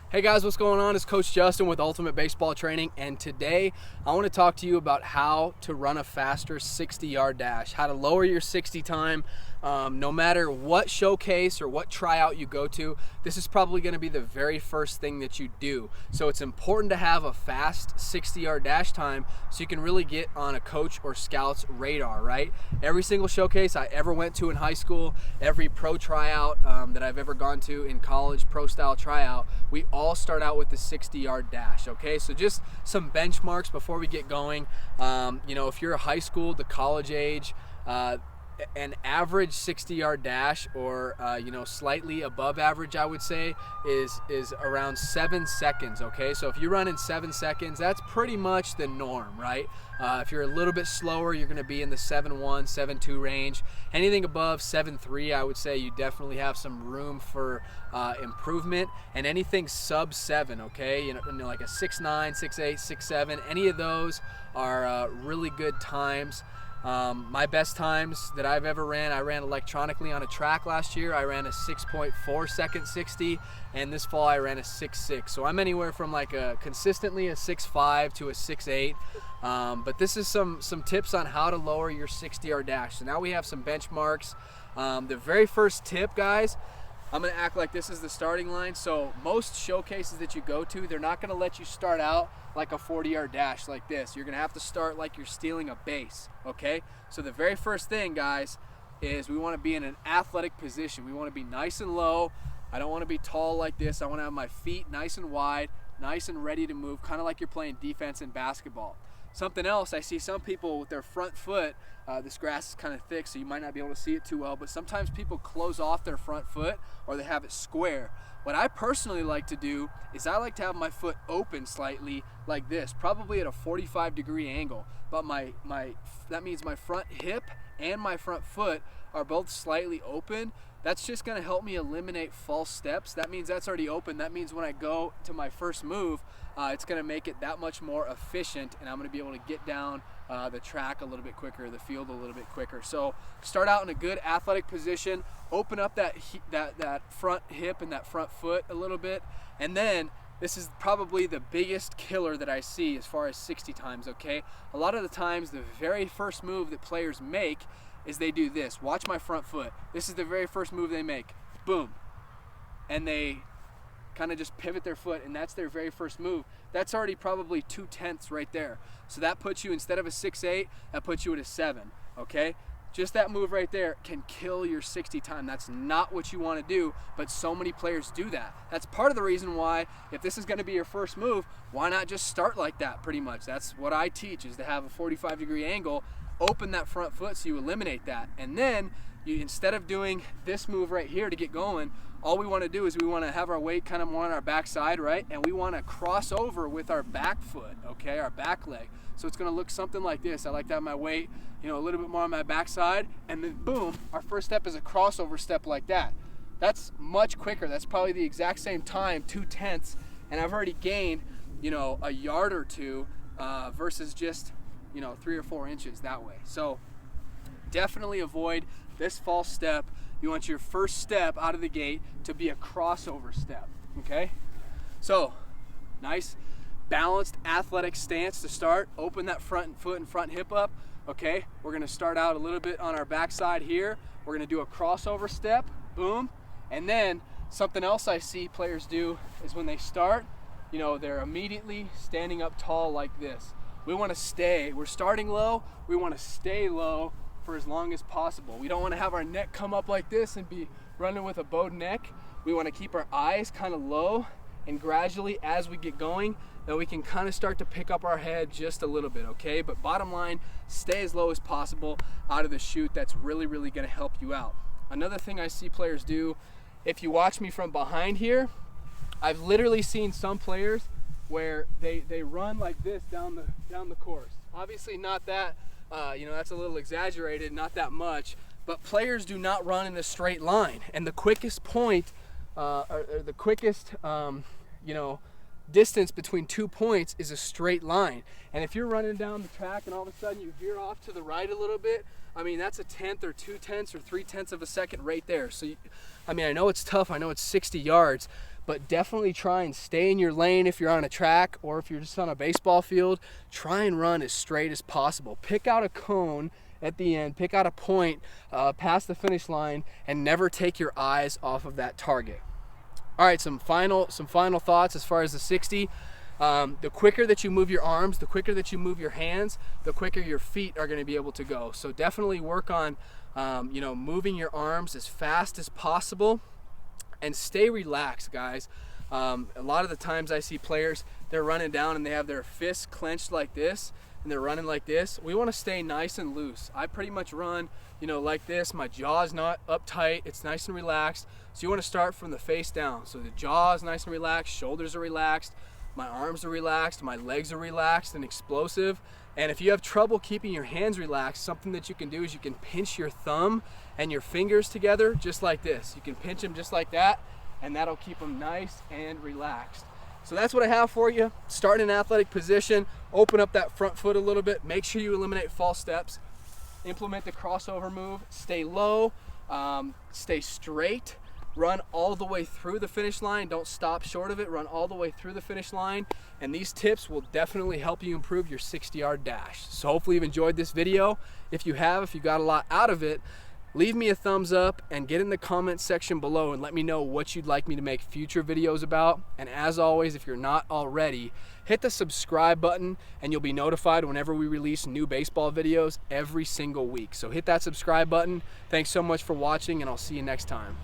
Hey guys, what's going on? It's Coach Justin with Ultimate Baseball Training, and today I want to talk to you about how to run a faster 60-yard dash, how to lower your 60 time. No matter what showcase or what tryout you go to, this is probably going to be the very first thing that you do. So it's important to have a fast 60-yard dash time so you can really get on a coach or scout's radar, right? Every single showcase I ever went to in high school, every pro tryout that I've ever gone to in college, pro style tryout, we all start out with the 60-yard dash, okay? So just some benchmarks before we get going. If you're a high school to college age, an average 60-yard dash, or slightly above average, I would say, is around 7 seconds. Okay, so if you run in 7 seconds, that's pretty much the norm, right? If you're a little bit slower, you're going to be in the 7.1, 7.2 range. Anything above 7.3, I would say you definitely have some room for improvement. And anything sub 7, okay, like a 6.9, 6.8, 6.7, any of those are really good times. My best times that I've ever ran, I ran electronically on a track last year. I ran a 6.4 second 60, and this fall I ran a 6.6. So I'm anywhere from consistently a 6.5 to a 6.8. But this is some tips on how to lower your 60-yard dash. So now we have some benchmarks. The very first tip, guys, I'm going to act like this is the starting line. So most showcases that you go to, they're not going to let you start out like a 40-yard dash like this. You're going to have to start like you're stealing a base, okay? So the very first thing, guys, is we want to be in an athletic position. We want to be nice and low. I don't want to be tall like this. I want to have my feet nice and wide, nice and ready to move, kind of like you're playing defense in basketball. Something else, I see some people with their front foot, this grass is kind of thick, so you might not be able to see it too well, but sometimes people close off their front foot or they have it square. What I personally like to do is I like to have my foot open slightly like this, probably at a 45-degree angle, but that means my front hip and my front foot are both slightly open. That's just going to help me eliminate false steps. That means that's already open. That means when I go to my first move, it's going to make it that much more efficient, and I'm going to be able to get down the track a little bit quicker, the field a little bit quicker. So start out in a good athletic position, open up that front hip and that front foot a little bit, and then this is probably the biggest killer that I see as far as 60 times, okay? A lot of the times, the very first move that players make is they do this. Watch my front foot. This is the very first move they make. Boom. And they kind of just pivot their foot, and that's their very first move. That's already probably 2/10 right there. So that puts you, instead of a 6.8, that puts you at a 7, okay? Just that move right there can kill your 60 time. That's not what you want to do, but so many players do that. That's part of the reason why, if this is going to be your first move, why not just start like that pretty much? That's what I teach, is to have a 45-degree angle, open that front foot so you eliminate that. And then, instead of doing this move right here to get going, all we want to do is we want to have our weight kind of more on our back side, right? And we want to cross over with our back foot, okay, our back leg. So it's going to look something like this. I like to have my weight, a little bit more on my back side, and then boom, our first step is a crossover step like that. That's much quicker. That's probably the exact same time, 2/10, and I've already gained, a yard or two versus just, 3 or 4 inches that way. So definitely avoid this false step. You want your first step out of the gate to be a crossover step, okay? So, nice, balanced, athletic stance to start. Open that front foot and front hip up, okay? We're gonna start out a little bit on our backside here. We're gonna do a crossover step, boom. And then something else I see players do is when they start, they're immediately standing up tall like this. We wanna we're starting low, we wanna stay low for as long as possible. We don't want to have our neck come up like this and be running with a bowed neck. We want to keep our eyes kind of low, and gradually as we get going, then we can kind of start to pick up our head just a little bit, okay? But bottom line, stay as low as possible out of the chute. That's really, really going to help you out. Another thing I see players do, if you watch me from behind here, I've literally seen some players where they run like this down the course. Obviously not that, that's a little exaggerated, not that much, but players do not run in a straight line. And the quickest point, or the quickest, distance between 2 points is a straight line. And if you're running down the track and all of a sudden you veer off to the right a little bit, that's a 1/10 or 2/10 or 3/10 of a second right there. So, I know it's tough. I know it's 60 yards, but definitely try and stay in your lane if you're on a track, or if you're just on a baseball field, try and run as straight as possible. Pick out a cone at the end, pick out a point past the finish line, and never take your eyes off of that target. All right, some final thoughts as far as the 60. The quicker that you move your arms, the quicker that you move your hands, the quicker your feet are going to be able to go. So definitely work on moving your arms as fast as possible, and stay relaxed, guys. A lot of the times I see players, they're running down and they have their fists clenched like this, and they're running like this. We want to stay nice and loose. I pretty much run, like this. My jaw is not uptight. It's nice and relaxed. So you want to start from the face down. So the jaw is nice and relaxed, shoulders are relaxed, my arms are relaxed, my legs are relaxed and explosive. And if you have trouble keeping your hands relaxed, something that you can do is you can pinch your thumb and your fingers together just like this. You can pinch them just like that, and that'll keep them nice and relaxed. So that's what I have for you. Start in an athletic position, open up that front foot a little bit, make sure you eliminate false steps, implement the crossover move, stay low, stay straight, run all the way through the finish line. Don't stop short of it, run all the way through the finish line. And these tips will definitely help you improve your 60-yard dash. So hopefully you've enjoyed this video. If you got a lot out of it, leave me a thumbs up and get in the comments section below and let me know what you'd like me to make future videos about. And as always, if you're not already, hit the subscribe button and you'll be notified whenever we release new baseball videos every single week. So hit that subscribe button. Thanks so much for watching, and I'll see you next time.